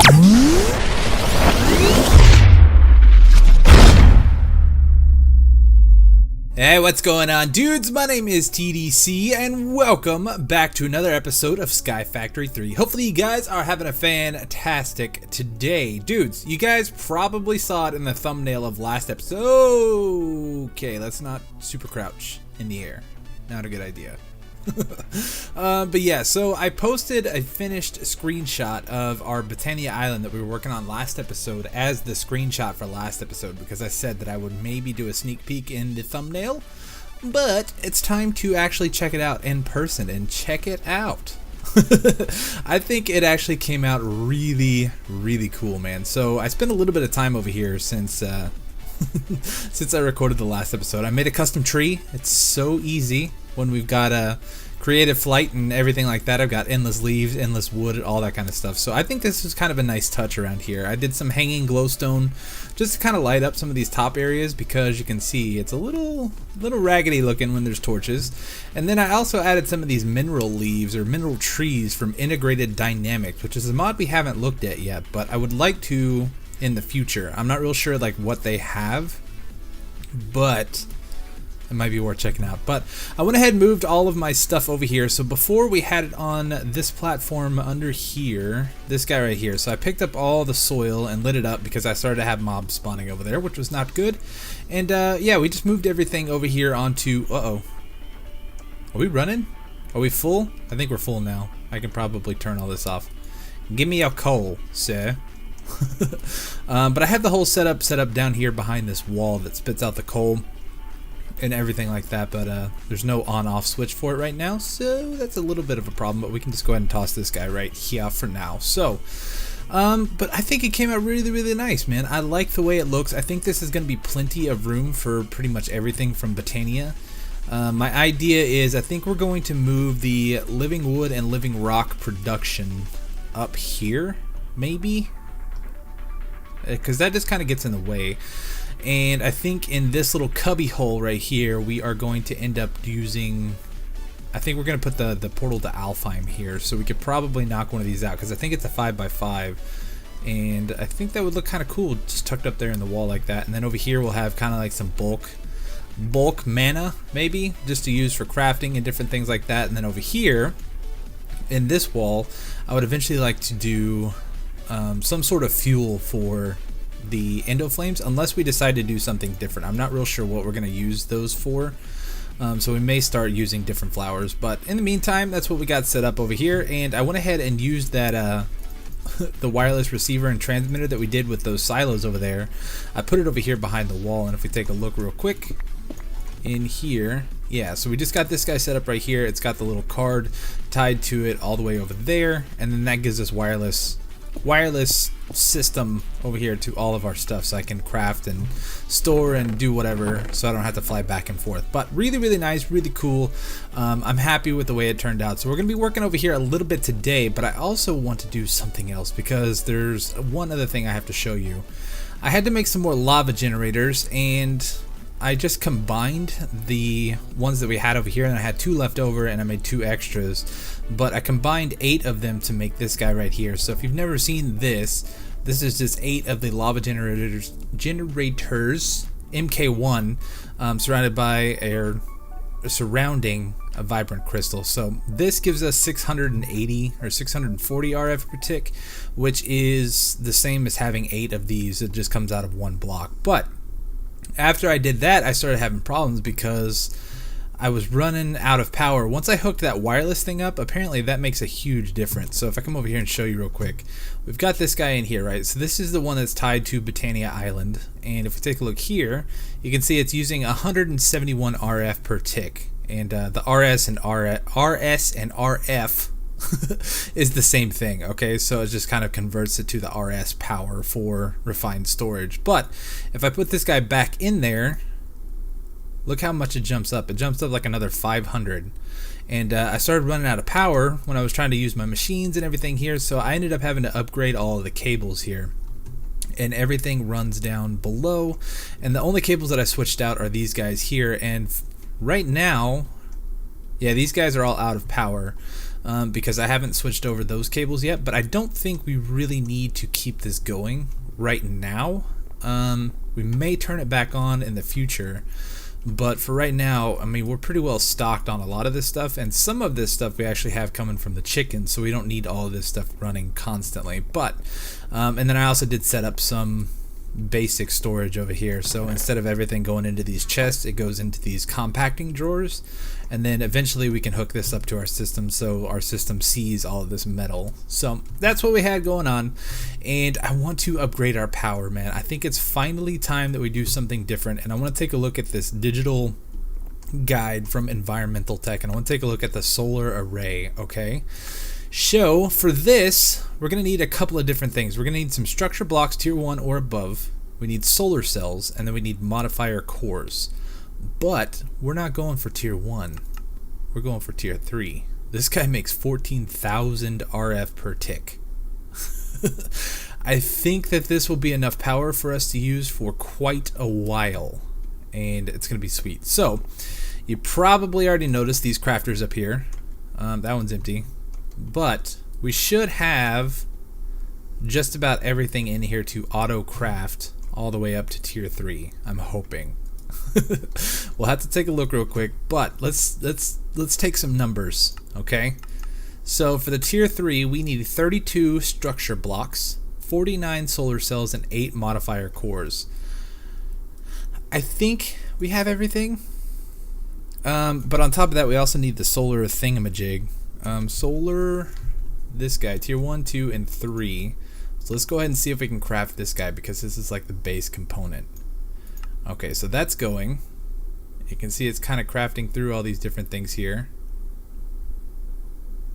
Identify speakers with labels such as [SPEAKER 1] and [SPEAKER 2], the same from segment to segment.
[SPEAKER 1] Hey, what's going on, dudes? My name is TDC, and welcome back to another episode of SkyFactory 3. Hopefully you guys are having a fantastic today. Dudes, you guys probably saw it in the thumbnail of last episode. Okay, let's not super crouch in the air. Not a good idea. But yeah, so I posted a finished screenshot of our Botania island that we were working on last episode as the screenshot for last episode, because I said that I would maybe do a sneak peek in the thumbnail, but it's time to actually check it out in person and check it out. I think it actually came out really cool, man. So I spent a little bit of time over here since since I recorded the last episode. I made a custom tree. It's so easy when we've got a creative flight and everything like that. I've got endless leaves, endless wood, all that kind of stuff. So I think this is kind of a nice touch around here. I did some hanging glowstone just to kind of light up some of these top areas, because you can see it's a little raggedy looking when there's torches. And then I also added some of these mineral leaves or mineral trees from Integrated Dynamics, which is a mod we haven't looked at yet, but I would like to in the future. I'm not real sure like what they have, but it might be worth checking out. But I went ahead and moved all of my stuff over here. So before we had it on this platform under here, this guy right here. So I picked up all the soil and lit it up because I started to have mobs spawning over there, which was not good. And yeah, we just moved everything over here onto, are we running? Are we full? I think we're full now. I can probably turn all this off. Give me a coal, sir. But I have the whole setup down here behind this wall that spits out the coal and everything like that, but there's no on-off switch for it right now, so that's a little bit of a problem, but we can just go ahead and toss this guy right here for now. So but I think it came out really nice, man. I like the way it looks. I think this is going to be plenty of room for pretty much everything from Botania. My idea is I think we're going to move the living wood and living rock production up here, maybe, because that just kind of gets in the way. And I think in this little cubby hole right here, we are going to end up using, I think we're going to put the portal to Alfheim here, so we could probably knock one of these out, because I think it's a 5x5, and I think that would look kind of cool just tucked up there in the wall like that. And then over here we'll have kind of like some bulk mana, maybe, just to use for crafting and different things like that. And then over here in this wall, I would eventually like to do some sort of fuel for the endo flames, unless we decide to do something different. I'm not real sure what we're going to use those for, so we may start using different flowers, but in the meantime, that's what we got set up over here. And I went ahead and used that the wireless receiver and transmitter that we did with those silos over there. I put it over here behind the wall, and if we take a look real quick in here, yeah, so we just got this guy set up right here. It's got the little card tied to it all the way over there, and then that gives us wireless system over here to all of our stuff, so I can craft and store and do whatever, so I don't have to fly back and forth. But really nice, really cool. I'm happy with the way it turned out. So we're gonna be working over here a little bit today, but I also want to do something else, because there's one other thing I have to show you. I had to make some more lava generators, and I just combined the ones that we had over here, and I had 2 left over, and I made 2 extras, but I combined 8 of them to make this guy right here. So if you've never seen this is just 8 of the lava generators MK1 surrounded by or surrounding a vibrant crystal. So this gives us 680 or 640 RF per tick, which is the same as having 8 of these. It just comes out of 1 block. But after I did that, I started having problems because I was running out of power. Once I hooked that wireless thing up, apparently that makes a huge difference. So if I come over here and show you real quick, we've got this guy in here, right? So this is the one that's tied to Botania Island, and if we take a look here, you can see it's using 171 RF per tick, and the RS and RF is the same thing, okay? So it just kind of converts it to the RS power for refined storage. But if I put this guy back in there, look how much it jumps up. It jumps up like another 500. And I started running out of power when I was trying to use my machines and everything here, so I ended up having to upgrade all of the cables here. And everything runs down below, and the only cables that I switched out are these guys here. And right now, yeah, these guys are all out of power. because I haven't switched over those cables yet, but I don't think we really need to keep this going right now. We may turn it back on in the future, but for right now, I mean, we're pretty well stocked on a lot of this stuff, and some of this stuff we actually have coming from the chickens, so we don't need all of this stuff running constantly. But and then I also did set up some basic storage over here, so instead of everything going into these chests, it goes into these compacting drawers, and then eventually we can hook this up to our system so our system sees all of this metal. So that's what we had going on, and I want to upgrade our power, man. I think it's finally time that we do something different, and I want to take a look at this digital guide from Environmental Tech, and I want to take a look at the solar array. Okay, so for this, we're going to need a couple of different things. We're going to need some structure blocks tier 1 or above. We need solar cells, and then we need modifier cores. But we're not going for tier 1. We're going for tier 3. This guy makes 14,000 RF per tick. I think that this will be enough power for us to use for quite a while, and it's going to be sweet. So you probably already noticed these crafters up here. That one's empty. But we should have just about everything in here to auto craft all the way up to tier 3. I'm hoping. We'll have to take a look real quick, but let's take some numbers, okay? So for the tier 3, we need 32 structure blocks, 49 solar cells, and 8 modifier cores. I think we have everything. But on top of that, we also need the solar thingamajig. Solar, this guy, tier 1, 2, and 3. So let's go ahead and see if we can craft this guy, because this is like the base component. Okay, so that's going. You can see it's kind of crafting through all these different things here.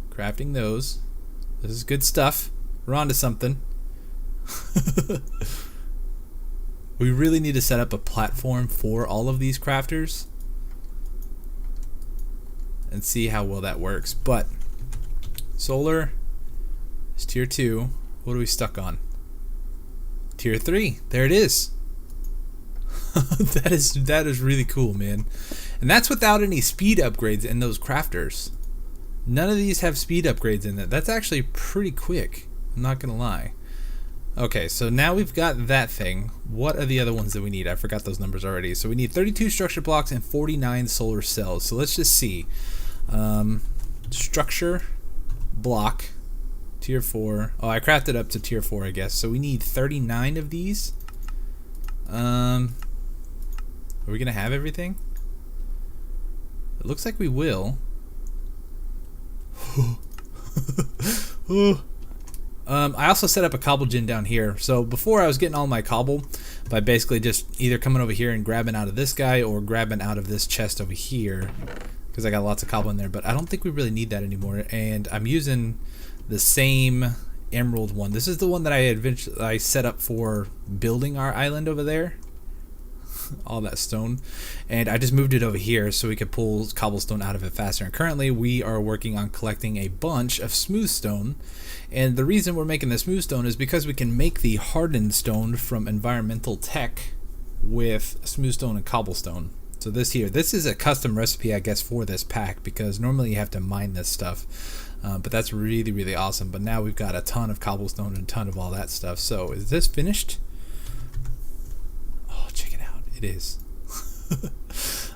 [SPEAKER 1] Crafting those. This is good stuff. We're on to something. We really need to set up a platform for all of these crafters and see how well that works. But solar is tier 2. What are we stuck on? Tier 3. There it is. That is really cool, man. And that's without any speed upgrades in those crafters. None of these have speed upgrades in it. That's actually pretty quick, I'm not gonna lie. Okay, so now we've got that thing. What are the other ones that we need? I forgot those numbers already. So we need 32 structure blocks and 49 solar cells. So let's just see. Structure block tier 4. Oh, I crafted up to tier 4, I guess. So we need 39 of these. Are we gonna have everything? It looks like we will. I also set up a cobble gen down here. So before I was getting all my cobble by basically just either coming over here and grabbing out of this guy or grabbing out of this chest over here, because I got lots of cobble in there. But I don't think we really need that anymore, and I'm using the same emerald one. This is the one that I set up for building our island over there. All that stone, and I just moved it over here so we could pull cobblestone out of it faster. And currently we are working on collecting a bunch of smooth stone, and the reason we're making the smooth stone is because we can make the hardened stone from Environmental Tech with smooth stone and cobblestone. So this is a custom recipe, I guess, for this pack, because normally you have to mine this stuff. But that's really, really awesome. But now we've got a ton of cobblestone and a ton of all that stuff. So is this finished? Oh, check it out. It is.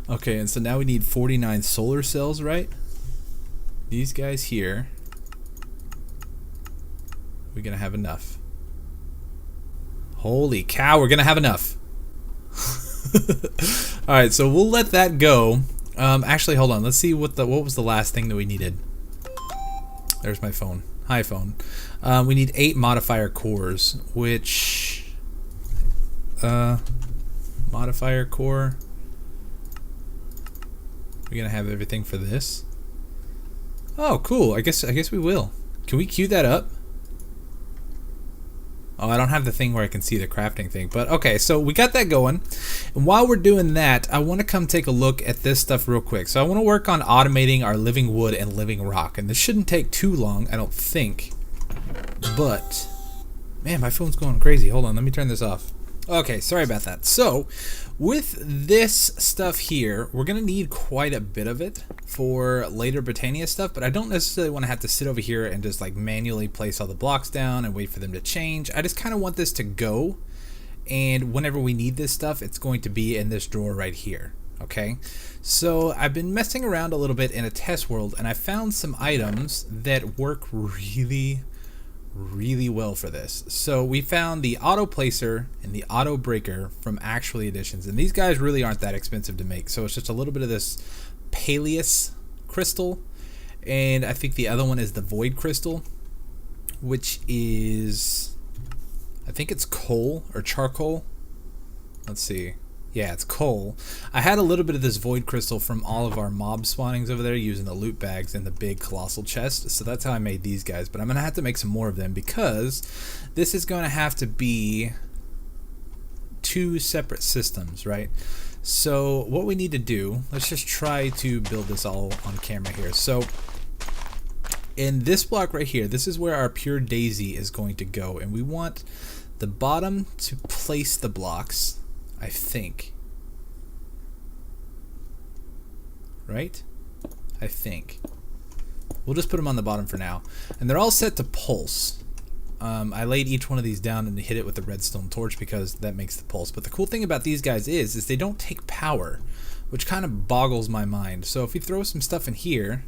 [SPEAKER 1] Okay, and so now we need 49 solar cells, right? These guys here. We're going to have enough. Holy cow, we're going to have enough. Alright, so we'll let that go. Actually, hold on. Let's see what was the last thing that we needed. There's my phone. Hi, phone. We need 8 modifier cores, which... modifier core. We're gonna have everything for this. Oh, cool. I guess we will. Can we queue that up? Oh, I don't have the thing where I can see the crafting thing, but okay, so we got that going. And while we're doing that, I want to come take a look at this stuff real quick. So I want to work on automating our living wood and living rock, and this shouldn't take too long, I don't think. But man, my phone's going crazy. Hold on, let me turn this off. Okay, sorry about that. So, with this stuff here, we're going to need quite a bit of it for later Botania stuff, but I don't necessarily want to have to sit over here and just like manually place all the blocks down and wait for them to change. I just kind of want this to go, and whenever we need this stuff, it's going to be in this drawer right here. Okay, so I've been messing around a little bit in a test world, and I found some items that work really well for this. So we found the auto placer and the auto breaker from Actually Editions, and these guys really aren't that expensive to make. So it's just a little bit of this Peleus crystal, and I think the other one is the Void crystal, which is, I think it's coal or charcoal. Let's see. Yeah, it's coal. I had a little bit of this void crystal from all of our mob spawnings over there using the loot bags and the big colossal chest. So that's how I made these guys. But I'm going to have to make some more of them because this is going to have to be 2 separate systems, right? So what we need to do, let's just try to build this all on camera here. So in this block right here, this is where our pure daisy is going to go. And we want the bottom to place the blocks, I think. Right? I think. We'll just put them on the bottom for now. And they're all set to pulse. I laid each one of these down and hit it with the redstone torch because that makes the pulse. But the cool thing about these guys is they don't take power, which kind of boggles my mind. So if we throw some stuff in here...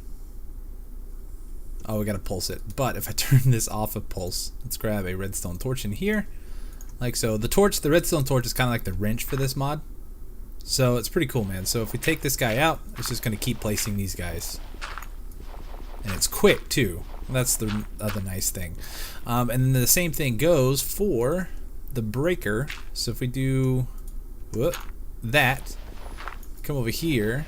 [SPEAKER 1] Oh, we gotta pulse it. But if I turn this off of pulse, let's grab a redstone torch in here. Like so. The redstone torch is kind of like the wrench for this mod. So it's pretty cool, man. So if we take this guy out, it's just going to keep placing these guys. And it's quick, too. That's the other nice thing. And then the same thing goes for the breaker. So if we do that, come over here.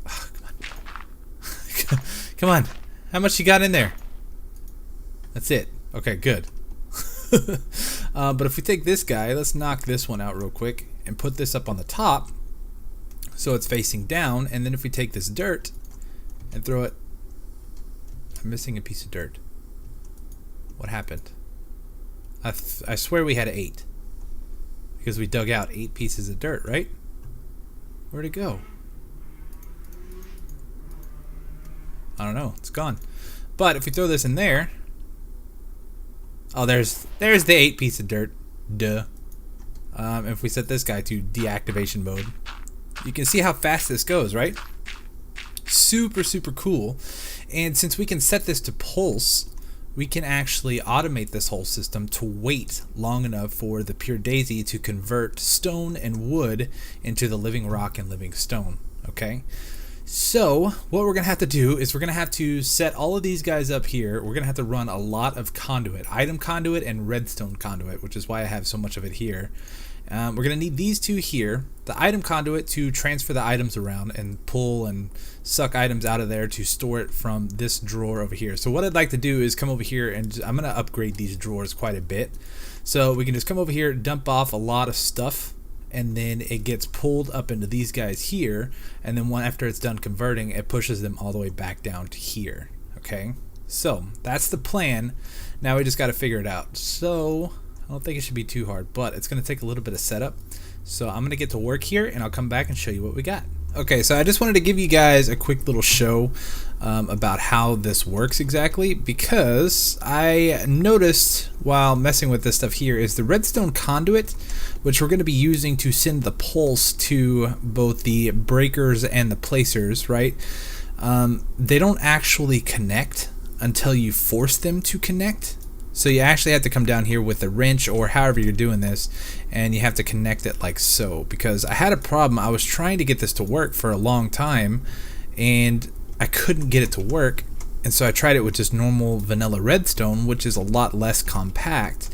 [SPEAKER 1] Oh, come on. Come on. How much you got in there? That's it. Okay, good. But if we take this guy, let's knock this one out real quick and put this up on the top so it's facing down. And then if we take this dirt and throw it, I'm missing a piece of dirt. What happened? I swear we had 8 because we dug out 8 pieces of dirt, right? Where'd it go? I don't know. It's gone. But if we throw this in there, oh, there's the 8 piece of dirt. Duh. If we set this guy to deactivation mode, you can see how fast this goes, right? Super cool. And since we can set this to pulse, we can actually automate this whole system to wait long enough for the pure daisy to convert stone and wood into the living rock and living stone. Okay? So what we're going to have to do is we're going to have to set all of these guys up here. We're going to have to run a lot of conduit, item conduit and redstone conduit, which is why I have so much of it here. We're going to need these 2 here, the item conduit to transfer the items around and pull and suck items out of there to store it from this drawer over here. So what I'd like to do is come over here and I'm going to upgrade these drawers quite a bit. So we can just come over here, dump off a lot of stuff, and then it gets pulled up into these guys here, and then after it's done converting, it pushes them all the way back down to here. Okay, so that's the plan. Now we just got to figure it out. So I don't think it should be too hard, but it's going to take a little bit of setup. So I'm going to get to work here and I'll come back and show you what we got. Okay, so I just wanted to give you guys a quick little show about how this works exactly, because I noticed while messing with this stuff here is the redstone conduit, which we're going to be using to send the pulse to both the breakers and the placers, right? They don't actually connect until you force them to connect. So you actually have to come down here with a wrench or however you're doing this, and you have to connect it like so. Because I had a problem. I was trying to get this to work for a long time, and I couldn't get it to work. And so I tried it with just normal vanilla redstone, which is a lot less compact,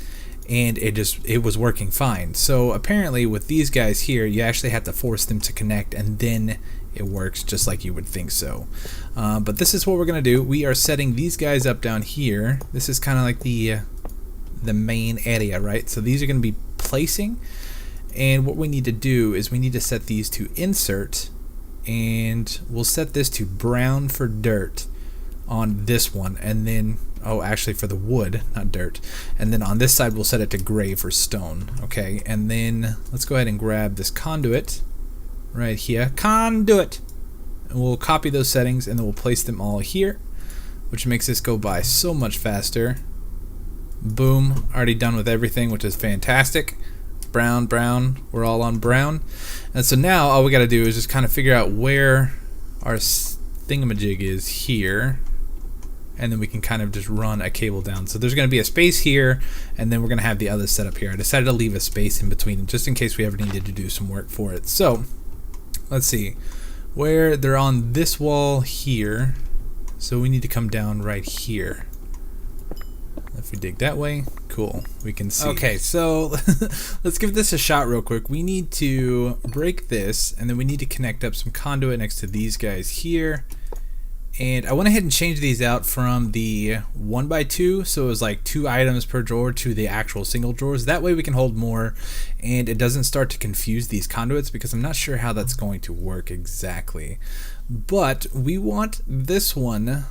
[SPEAKER 1] and it was working fine. So apparently with these guys here, you actually have to force them to connect, and then it works just like you would think so. But this is what we're gonna do. We are setting these guys up down here. This is kind of like the main area, right? So these are gonna be placing, and what we need to do is we need to set these to insert, and we'll set this to brown for dirt on this one, and then Oh, actually for the wood, not dirt. And then on this side we'll set it to gray for stone. Okay, and then let's go ahead and grab this conduit right here. Conduit! And we'll copy those settings and then we'll place them all here, which makes this go by so much faster. Boom, already done with everything, which is fantastic. Brown, brown, we're all on brown. And so now all we gotta do is just kind of figure out where our thingamajig is here. And then we can kind of just run a cable down. So there's going to be a space here, and then we're going to have the other set up here. I decided to leave a space in between just in case we ever needed to do some work for it. So let's see where they're on this wall here. So we need to come down right here. If we dig that way, cool, we can see. Okay, so let's give this a shot real quick. We need to break this, and then we need to connect up some conduit next to these guys here. And I went ahead and changed these out from the 1x2, so it was like 2 items per drawer, to the actual single drawers. That way we can hold more and it doesn't start to confuse these conduits, because I'm not sure how that's going to work exactly. But we want this one,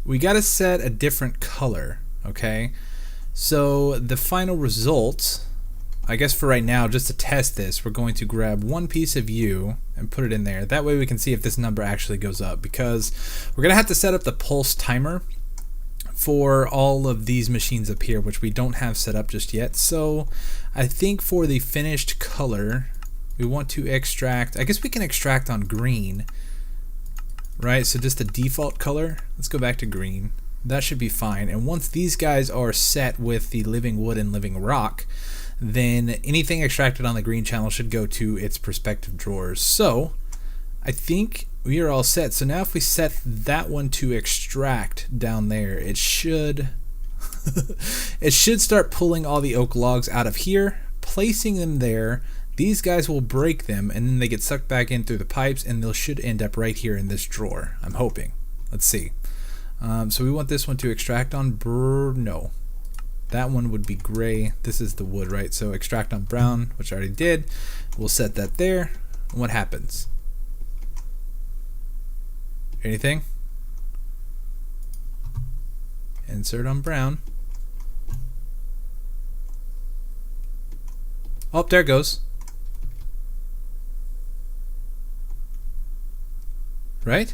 [SPEAKER 1] we got to set a different color, okay? So the final result, I guess for right now, just to test this, we're going to grab one piece of U and put it in there. That way we can see if this number actually goes up, because we're gonna have to set up the pulse timer for all of these machines up here, which we don't have set up just yet. So I think for the finished color, we want to extract, I guess we can extract on green, right? So just the default color, let's go back to green. That should be fine. And once these guys are set with the living wood and living rock, then anything extracted on the green channel should go to its respective drawers. So I think we are all set. So now if we set that one to extract down there, it should it should start pulling all the oak logs out of here, placing them there. These guys will break them, and then they get sucked back in through the pipes, and they should end up right here in this drawer, I'm hoping. Let's see. So we want this one to extract on no. That one would be gray. This is the wood, right? So extract on brown, which I already did. We'll set that there. And what happens? Anything? Insert on brown. Oh, there it goes. Right?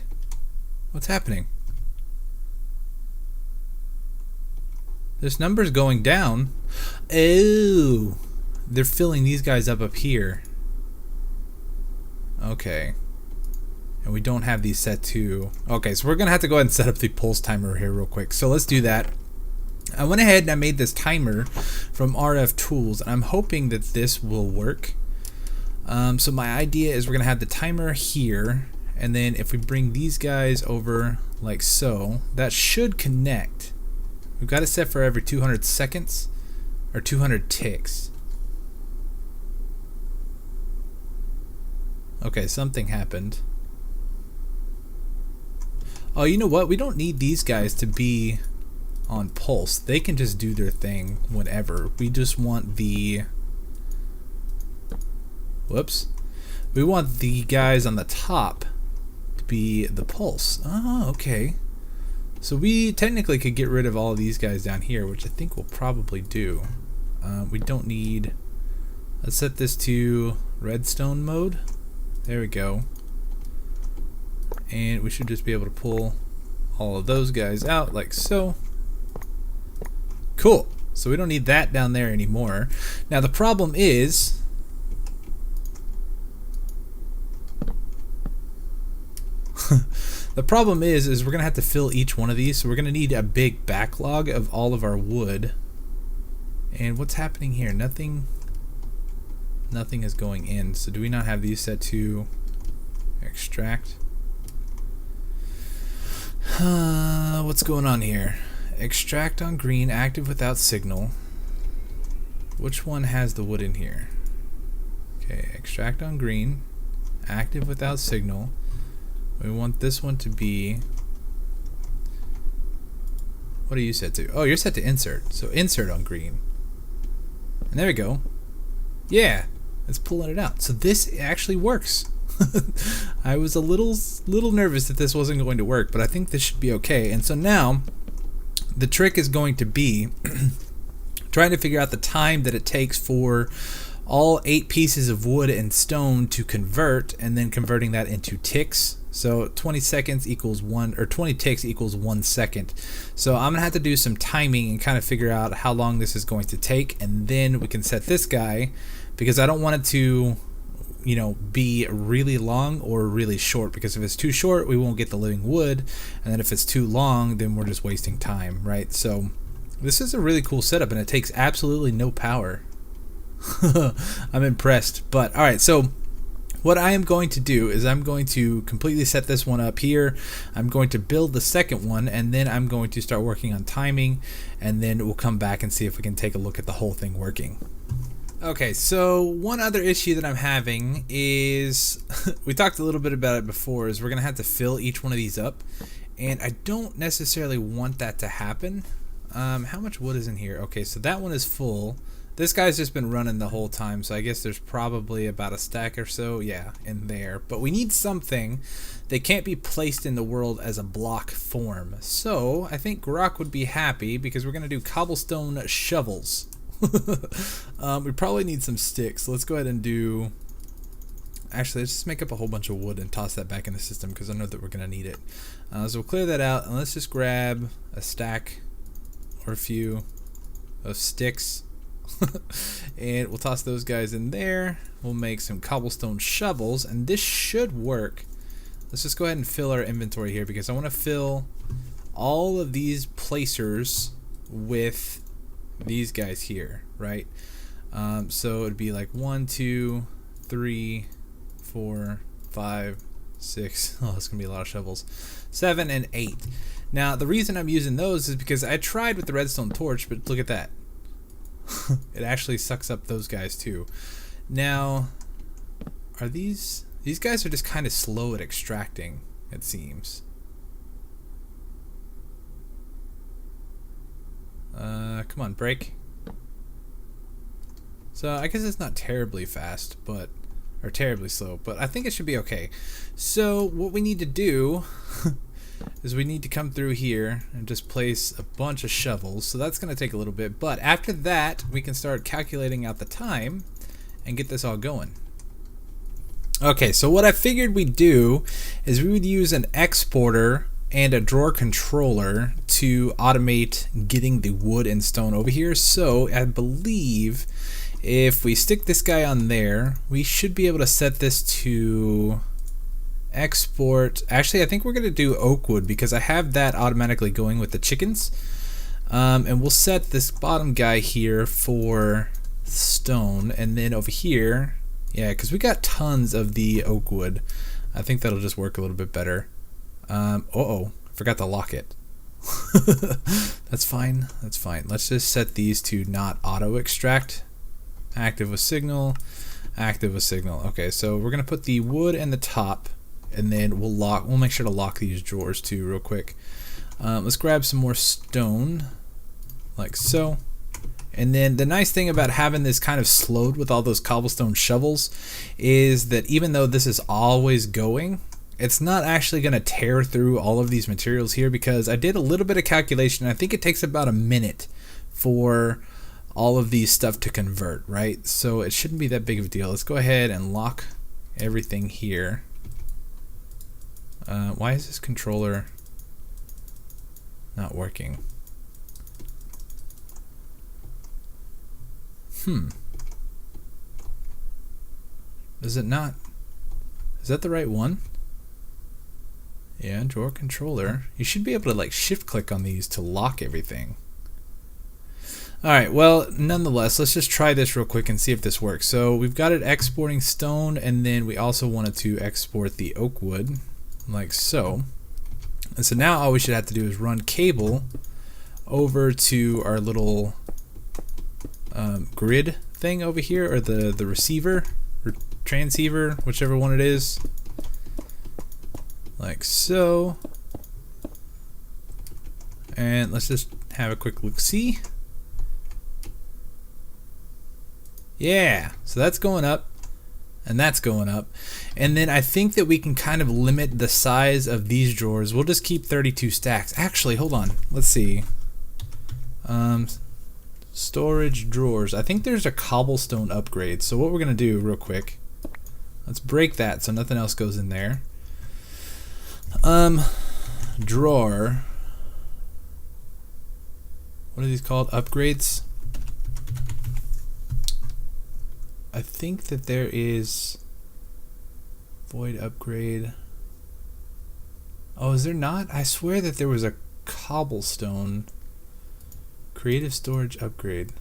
[SPEAKER 1] What's happening? This number's going down. Oh, they're filling these guys up here. Okay. And we don't have these set to... Okay, so we're going to have to go ahead and set up the pulse timer here real quick. So let's do that. I went ahead and I made this timer from RF Tools, and I'm hoping that this will work. So my idea is we're going to have the timer here, and then if we bring these guys over like so, that should connect. We've got it set for every 200 seconds or 200 ticks. Okay, something happened. Oh, you know what? We don't need these guys to be on pulse. They can just do their thing whenever. We just want the... Whoops. We want the guys on the top to be the pulse. Oh, okay. So we technically could get rid of all of these guys down here, which I think we'll probably do. We don't need... Let's set this to redstone mode. There we go. And we should just be able to pull all of those guys out like so. Cool. So we don't need that down there anymore. Now the problem is... The problem is we're going to have to fill each one of these, so we're going to need a big backlog of all of our wood. And what's happening here? Nothing is going in. So do we not have these set to extract? What's going on here? Extract on green, active without signal. Which one has the wood in here? Okay, extract on green, active without signal. We want this one to be... What are you set to? Oh, you're set to insert. So insert on green. And there we go. Yeah, it's pulling it out. So this actually works. I was a little nervous that this wasn't going to work, but I think this should be okay. And so now, the trick is going to be trying to figure out the time that it takes for all 8 pieces of wood and stone to convert, and then converting that into ticks. So 20 seconds equals 1, or 20 ticks equals 1 second. So I'm gonna have to do some timing and kind of figure out how long this is going to take, and then we can set this guy, because I don't want it to, you know, be really long or really short, because if it's too short we won't get the living wood, and then if it's too long then we're just wasting time, right? So this is a really cool setup, and it takes absolutely no power. I'm impressed. But alright, so what I am going to do is I'm going to completely set this one up here. I'm going to build the second one, and then I'm going to start working on timing, and then we'll come back and see if we can take a look at the whole thing working. Okay, so one other issue that I'm having is we talked a little bit about it before, is we're gonna have to fill each one of these up, and I don't necessarily want that to happen. How much wood is in here? Okay, so that one is full. This guy's just been running the whole time, so I guess there's probably about a stack or so, yeah, in there. But we need something that can't be placed in the world as a block form. So I think Grok would be happy, because we're gonna do cobblestone shovels. We probably need some sticks. Let's go ahead and do, actually let's just make up a whole bunch of wood and toss that back in the system, because I know that we're gonna need it. So we'll clear that out, and let's just grab a stack or a few of sticks. And we'll toss those guys in there. We'll make some cobblestone shovels, and this should work. Let's just go ahead and fill our inventory here, because I want to fill all of these placers with these guys here, right? So it'd be like 1, 2, 3, 4, 5, 6. Oh, it's gonna be a lot of shovels. 7 and 8. Now the reason I'm using those is because I tried with the redstone torch, but look at that. It actually sucks up those guys too. Now, are these guys are just kind of slow at extracting, it seems. Come on, break. So I guess it's not terribly fast, but, or terribly slow, but I think it should be okay. So what we need to do is we need to come through here and just place a bunch of shovels. So that's going to take a little bit, but after that we can start calculating out the time and get this all going. Okay, so what I figured we'd do is we would use an exporter and a drawer controller to automate getting the wood and stone over here. So I believe if we stick this guy on there, we should be able to set this to export. Actually, I think we're gonna do oak wood, because I have that automatically going with the chickens. And we'll set this bottom guy here for stone, and then over here, yeah, because we got tons of the oak wood, I think that'll just work a little bit better. Uh-oh, forgot to lock it. That's fine, that's fine. Let's just set these to not auto extract. Active with signal, active with signal. Okay, so we're gonna put the wood in the top, and then we'll make sure to lock these drawers too real quick. Let's grab some more stone, like so. And then the nice thing about having this kind of slowed with all those cobblestone shovels is that even though this is always going, it's not actually going to tear through all of these materials here, because I did a little bit of calculation. I think it takes about a minute for all of these stuff to convert, right? So it shouldn't be that big of a deal. Let's go ahead and lock everything here. Why is this controller not working? Is it not? Is that the right one? Yeah, drawer controller. You should be able to like shift click on these to lock everything. Alright, well, nonetheless, let's just try this real quick and see if this works. So we've got it exporting stone, and then we also wanted to export the oak wood, like so. And so now all we should have to do is run cable over to our little grid thing over here, or the receiver or transceiver, whichever one it is, like so. And let's just have a quick look see. Yeah, so that's going up, and that's going up. And then I think that we can kind of limit the size of these drawers. We'll just keep 32 stacks. Actually, hold on, let's see. Um, storage drawers. I think there's a cobblestone upgrade. So what we're gonna do real quick, let's break that so nothing else goes in there. Drawer. What are these called? Upgrades? I think that there is void upgrade. Oh, is there not? I swear that there was a cobblestone creative storage upgrade.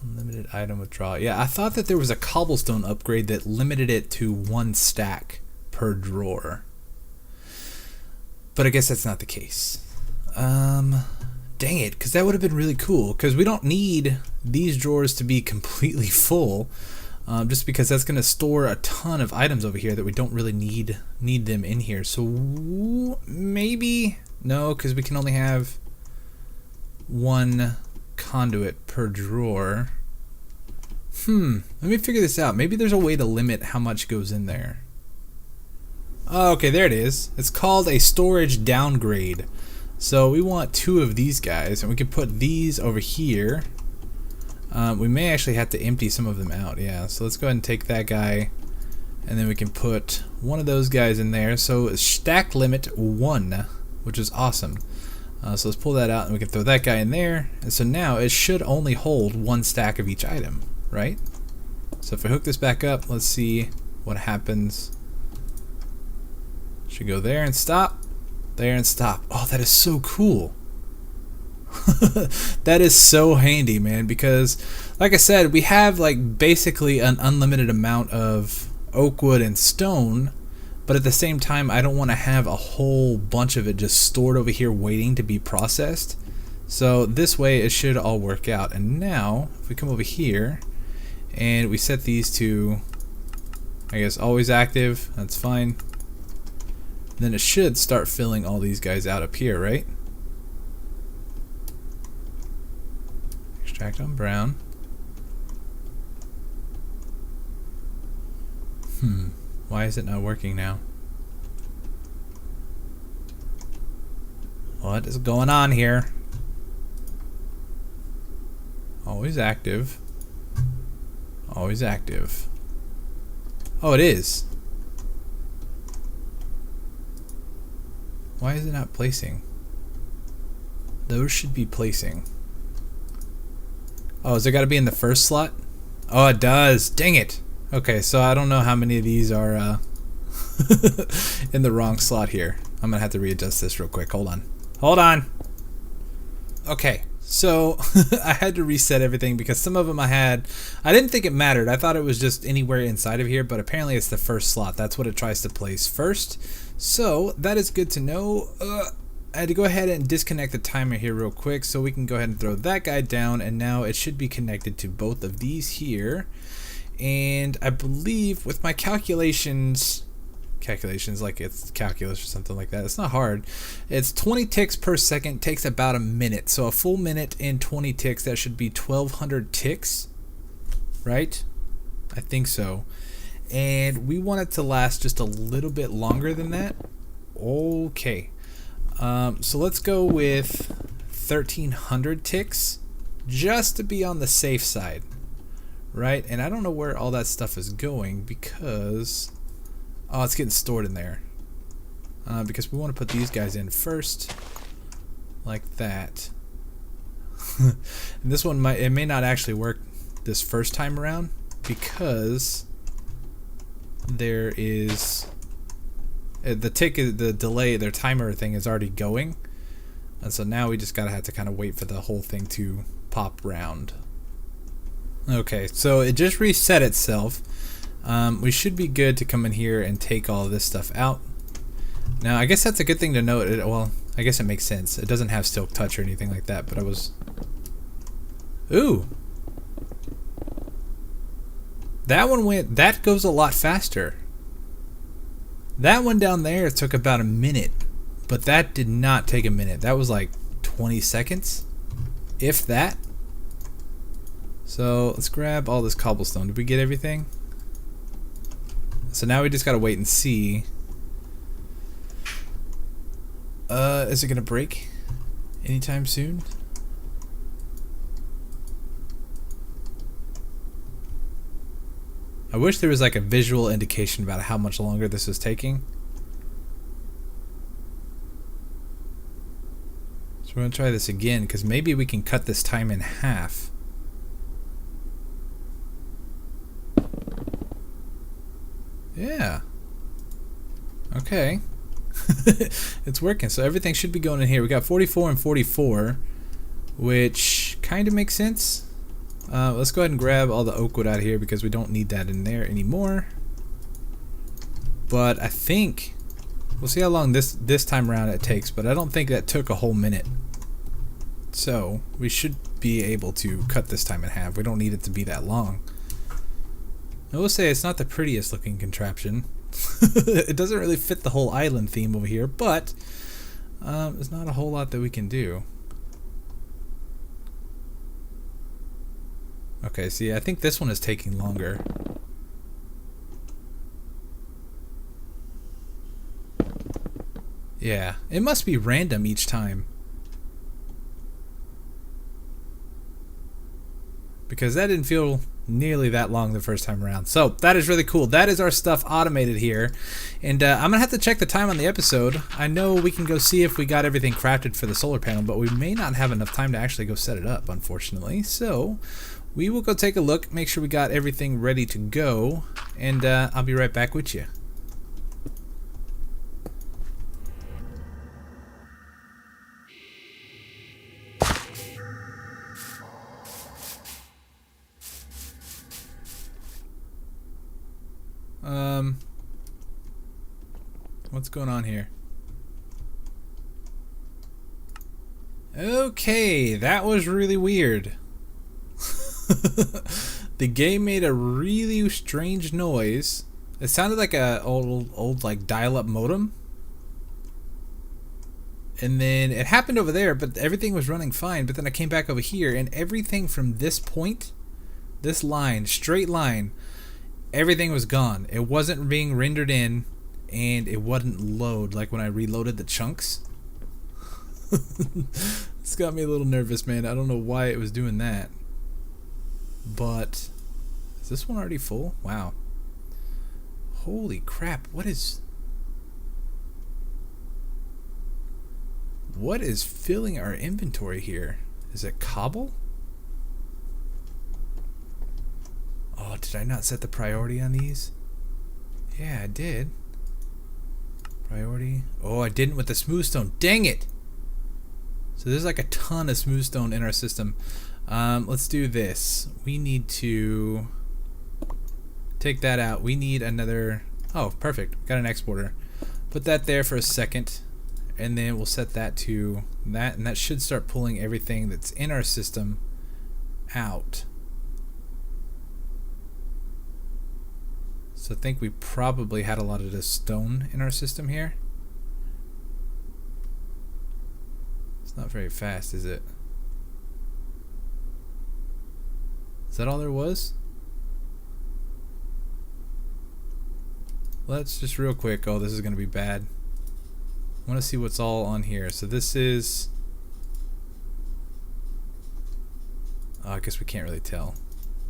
[SPEAKER 1] Unlimited item withdrawal. Yeah, I thought that there was a cobblestone upgrade that limited it to 1 stack per drawer. But I guess that's not the case. Dang it, because that would have been really cool, because we don't need these drawers to be completely full, just because that's going to store a ton of items over here that we don't really need them in here. So maybe no, because we can only have 1 conduit per drawer. Let me figure this out. Maybe there's a way to limit how much goes in there. Oh, okay, there it is. It's called a storage downgrade. So we want 2 of these guys, and we can put these over here. We may actually have to empty some of them out. Yeah, so let's go ahead and take that guy, and then we can put 1 of those guys in there. So stack limit 1, which is awesome. So let's pull that out, and we can throw that guy in there. And so now it should only hold 1 stack of each item, right? So if I hook this back up, let's see what happens. Should go there and stop. There and stop. Oh, that is so cool. That is so handy, man, because like I said, we have like basically an unlimited amount of oak wood and stone, but at the same time I don't want to have a whole bunch of it just stored over here waiting to be processed. So this way it should all work out. And now if we come over here and we set these to, I guess, always active, that's fine. Then it should start filling all these guys out up here, right? Extract on brown. Why is it not working now? What is going on here? Always active. Always active. Oh, it is. Why is it not placing? Those should be placing. Oh, has it got to be in the first slot? Oh, it does. Dang it. Okay, so I don't know how many of these are in the wrong slot here. I'm going to have to readjust this real quick. Hold on. Hold on. Okay, so I had to reset everything because some of them I didn't think it mattered. I thought it was just anywhere inside of here, but apparently it's the first slot. That's what it tries to place first. So that is good to know. I had to go ahead and disconnect the timer here real quick so we can go ahead and throw that guy down, and now it should be connected to both of these here. And I believe with my calculations like it's calculus or something like that, it's not hard. It's 20 ticks per second, takes about a minute. So a full minute in 20 ticks, that should be 1200 ticks, right? I think so. And we want it to last just a little bit longer than that. Okay, so let's go with 1300 ticks just to be on the safe side, right? And I don't know where all that stuff is going because it's getting stored in there, because we want to put these guys in first like that. And this one may not actually work this first time around because there is the delay, their timer thing is already going, and so now we just have to kind of wait for the whole thing to pop round. Okay, so it just reset itself. We should be good to come in here and take all of this stuff out. Now I guess that's a good thing to note. Well, I guess it makes sense. It doesn't have silk touch or anything like that, but ooh, that goes a lot faster. That one down there took about a minute, but that did not take a minute. That was like 20 seconds, if that. So let's grab all this cobblestone. Did we get everything? So now we just gotta wait and see Is it gonna break anytime soon? I wish there was like a visual indication about how much longer this is taking. So we're gonna try this again because maybe we can cut this time in half. Yeah. Okay. It's working. So everything should be going in here. We got 44 and 44, which kind of makes sense. Let's go ahead and grab all the oak wood out of here because we don't need that in there anymore. But I think we'll see how long this time around it takes, but I don't think that took a whole minute. So we should be able to cut this time in half. We don't need it to be that long. I will say it's not the prettiest looking contraption. It doesn't really fit the whole island theme over here, but there's not a whole lot that we can do. Okay, see, I think this one is taking longer. Yeah, it must be random each time. Because that didn't feel nearly that long the first time around. So that is really cool. That is our stuff automated here. And I'm gonna have to check the time on the episode. I know we can go see if we got everything crafted for the solar panel, but we may not have enough time to actually go set it up, unfortunately. So we will go take a look, make sure we got everything ready to go, and I'll be right back with you. What's going on here? Okay, that was really weird. The game made a really strange noise. It sounded like a old like dial-up modem. And then it happened over there, but everything was running fine. But then I came back over here, and everything from this point, this line, straight line, everything was gone. It wasn't being rendered in, and it wouldn't load like when I reloaded the chunks. It's got me a little nervous, man. I don't know why it was doing that. But is this one already full? Wow. Holy crap. What is filling our inventory here? Is it cobble? Oh, did I not set the priority on these? Yeah, I did. Priority. Oh, I didn't with the smooth stone. Dang it! So there's like a ton of smooth stone in our system. Let's do this. We need to take that out. We need another. Oh, perfect. Got an exporter. Put that there for a second, and then we'll set that to that, and that should start pulling everything that's in our system out. So I think we probably had a lot of this stone in our system here. It's not very fast, is it? Is that all there was? Let's just real quick. Oh, this is going to be bad. I want to see what's all on here. So this is... Oh, I guess we can't really tell.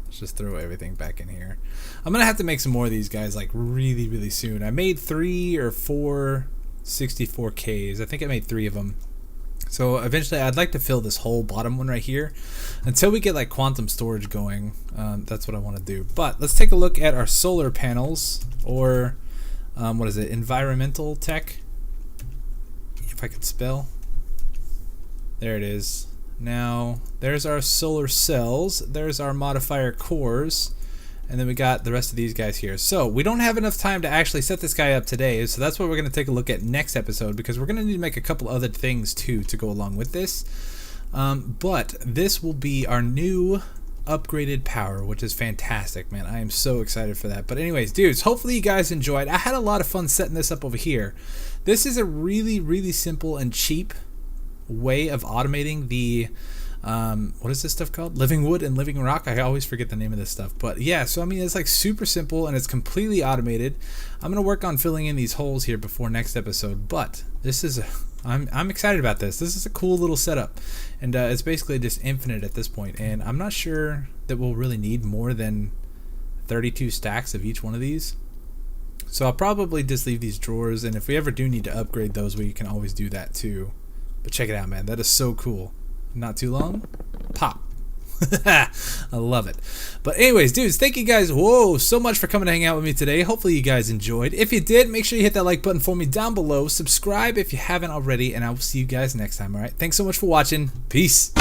[SPEAKER 1] Let's just throw everything back in here. I'm going to have to make some more of these guys like really, really soon. I made 3 or 4 64Ks. I think I made 3 of them. So eventually I'd like to fill this whole bottom one right here until we get like quantum storage going. That's what I want to do. But let's take a look at our solar panels, or what is it, environmental tech, if I could spell. There it is. Now there's our solar cells, there's our modifier cores, and then we got the rest of these guys here. So we don't have enough time to actually set this guy up today, so that's what we're going to take a look at next episode, because we're going to need to make a couple other things too to go along with this. But this will be our new upgraded power, which is fantastic, man. I am so excited for that. But anyways, dudes, hopefully you guys enjoyed. I had a lot of fun setting this up over here. This is a really, really simple and cheap way of automating the what is this stuff called? Living wood and living rock. I always forget the name of this stuff. But yeah, so I mean, it's like super simple and it's completely automated. I'm gonna work on filling in these holes here before next episode, but this is I'm excited about this. This is a cool little setup, and it's basically just infinite at this point. And I'm not sure that we'll really need more than 32 stacks of each one of these. So I'll probably just leave these drawers, and if we ever do need to upgrade those, we can always do that too. But check it out, man. That is so cool. Not too long. Pop. I love it. But anyways, dudes, thank you guys so much for coming to hang out with me today. Hopefully you guys enjoyed. If you did, make sure you hit that like button for me down below. Subscribe if you haven't already, and I will see you guys next time. All right. Thanks so much for watching. Peace.